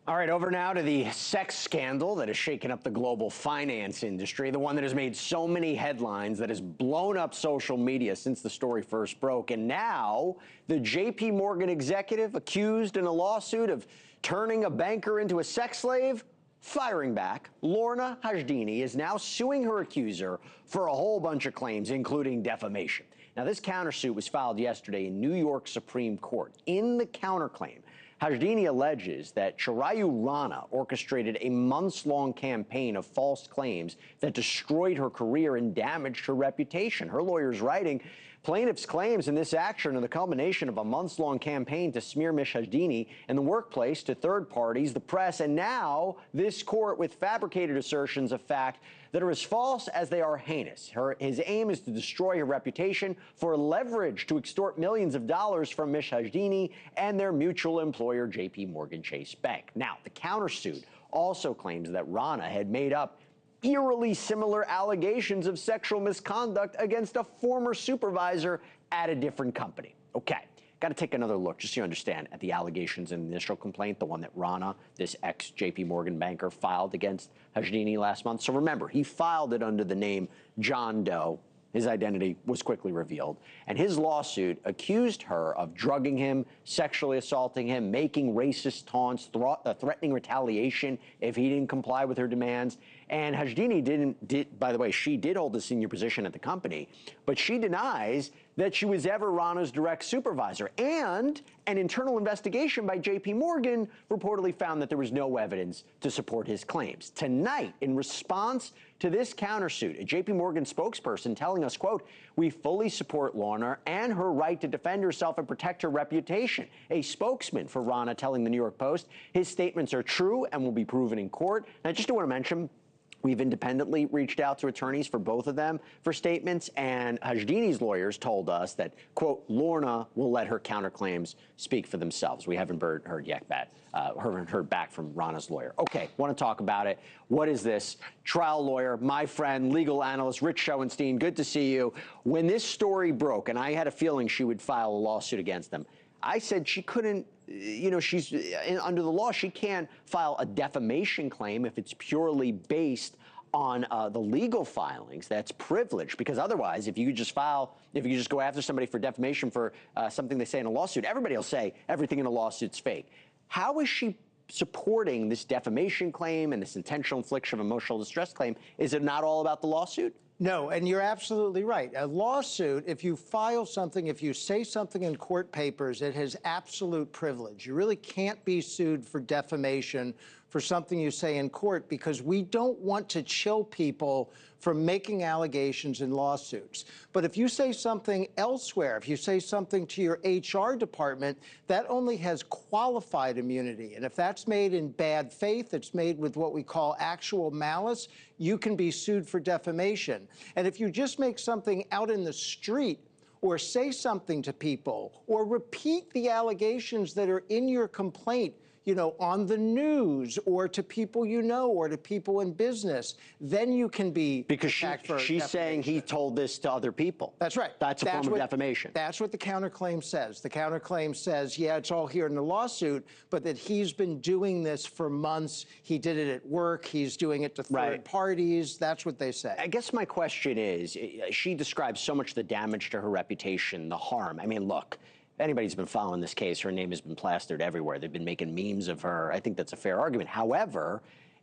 All right, over now to the sex scandal that has shaken up the global finance industry, the one that has made so many headlines, that has blown up social media since the story first broke. And now the JPMorgan executive accused in a lawsuit of turning a banker into a sex slave, firing back. Lorna Hajdini is now suing her accuser for a whole bunch of claims, including defamation. Now, this countersuit was filed yesterday in New York Supreme Court. In the counterclaim, Hajdini alleges that Chirayu Rana orchestrated a months-long campaign of false claims that destroyed her career and damaged her reputation. Her lawyer's writing, plaintiff's claims in this action are the culmination of a months-long campaign to smear Ms. Hajdini in the workplace to third parties, the press, and now this court with fabricated assertions of fact that are as false as they are heinous. His aim is to destroy her reputation for leverage to extort millions of dollars from Ms. Hajdini and their mutual employer, JPMorgan Chase Bank. Now, the countersuit also claims that Rana had made up eerily similar allegations of sexual misconduct against a former supervisor at a different company. Okay. Got to take another look, just so you understand, at the allegations in the initial complaint, the one that Rana, this ex-JPMorgan banker, filed against Hajdini last month. So remember, he filed it under the name John Doe. His identity was quickly revealed. And his lawsuit accused her of drugging him, sexually assaulting him, making racist taunts, threatening retaliation if he didn't comply with her demands. And Hajdini by the way, she did hold a senior position at the company, but she denies that she was ever Rana's direct supervisor. And an internal investigation by JPMorgan reportedly found that there was no evidence to support his claims. Tonight, in response to this countersuit, a JPMorgan spokesperson telling us, quote, "We fully support Lorna and her right to defend herself and protect her reputation." A spokesman for Rana telling the New York Post his statements are true and will be proven in court. And I just want to mention, we've independently reached out to attorneys for both of them for statements, and Hajdini's lawyers told us that, quote, Lorna will let her counterclaims speak for themselves. We haven't heard back from Rana's lawyer. Okay, want to talk about it. What is this? Trial lawyer, my friend, legal analyst, Rich Schoenstein, good to see you. When this story broke, and I had a feeling she would file a lawsuit against them, I said she couldn't, she's under the law, she can't file a defamation claim if it's purely based on the legal filings. That's privilege, because otherwise, if you just go after somebody for defamation for something they say in a lawsuit, everybody will say everything in a lawsuit's fake. How is she supporting this defamation claim and this intentional infliction of emotional distress claim? Is it not all about the lawsuit? No, and you're absolutely right. A lawsuit, if you file something, if you say something in court papers, it has absolute privilege. You really can't be sued for defamation for something you say in court, because we don't want to chill people from making allegations in lawsuits. But if you say something elsewhere, if you say something to your HR department, that only has qualified immunity. And if that's made in bad faith, it's made with what we call actual malice, you can be sued for defamation. And if you just make something out in the street, or say something to people, or repeat the allegations that are in your complaint, on the news, or to people or to people in business, then you can be attacked for she's saying he told this to other people. That's right. That's a form of defamation. That's what the counterclaim says. The counterclaim says, yeah, it's all here in the lawsuit, but that he's been doing this for months. He did it at work. He's doing it to third parties. That's what they say. I guess my question is, she describes so much the damage to her reputation, the harm. I mean, look, if anybody's been following this case, her name has been plastered everywhere. They've been making memes of her. I think that's a fair argument. However,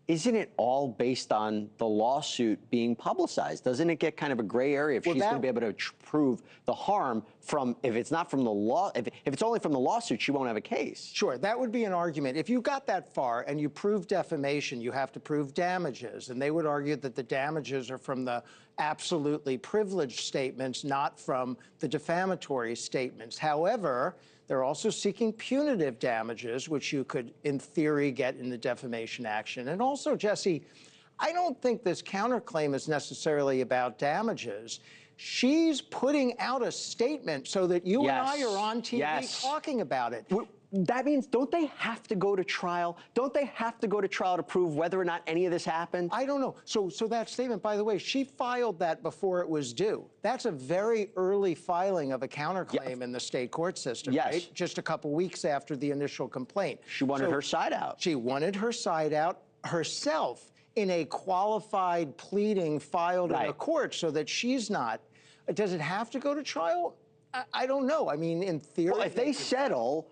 isn't it all based on the lawsuit being publicized? Doesn't it get kind of a gray area if she's going to be able to prove the harm from, if it's not from the law, if it's only from the lawsuit, she won't have a case? Sure, that would be an argument. If you got that far and you prove defamation, you have to prove damages. And they would argue that the damages are from the absolutely privileged statements, not from the defamatory statements. However, they're also seeking punitive damages, which you could, in theory, get in the defamation action. And also, Jesse, I don't think this counterclaim is necessarily about damages. She's putting out a statement so that you and I are on TV talking about it. that means, don't they have to go to trial? Don't they have to go to trial to prove whether or not any of this happened? I don't know. So that statement, by the way, she filed that before it was due. That's a very early filing of a counterclaim in the state court system, right? Just a couple weeks after the initial complaint. She wanted her side out. She wanted her side out herself in a qualified pleading filed in a court so that she's not. Does it have to go to trial? I don't know. I mean, in theory. Well, if they settle,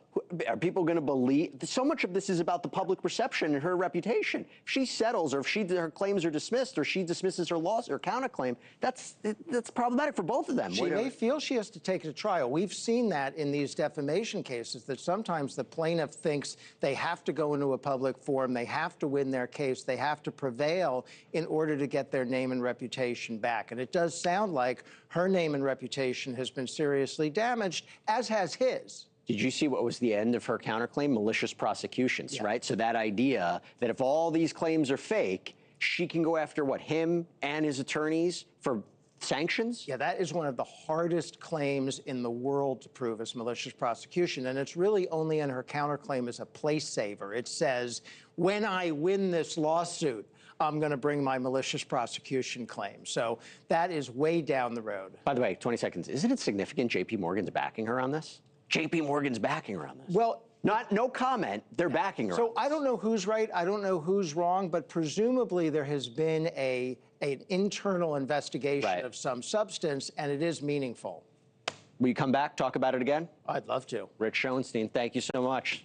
are people going to believe? So much of this is about the public perception and her reputation. If she settles, or if her claims are dismissed, or she dismisses her lawsuit or counterclaim, that's problematic for both of them. She may feel she has to take it to trial. We've seen that in these defamation cases, that sometimes the plaintiff thinks they have to go into a public forum, they have to win their case, they have to prevail in order to get their name and reputation back. And it does sound like her name and reputation has been seriously damaged, as has his. Did you see what was the end of her counterclaim? Malicious prosecutions, right? So that idea that if all these claims are fake, she can go after, what, him and his attorneys for sanctions? Yeah, that is one of the hardest claims in the world to prove, is malicious prosecution. And it's really only in her counterclaim as a place saver. It says, when I win this lawsuit, I'm going to bring my malicious prosecution claim. So that is way down the road. By the way, 20 seconds. Isn't it significant JPMorgan's backing her on this? JPMorgan's backing her on this. Well, no comment. They're backing her. So I don't know who's right. I don't know who's wrong. But presumably there has been an internal investigation of some substance, and it is meaningful. Will you come back, talk about it again? I'd love to. Rich Schoenstein, thank you so much.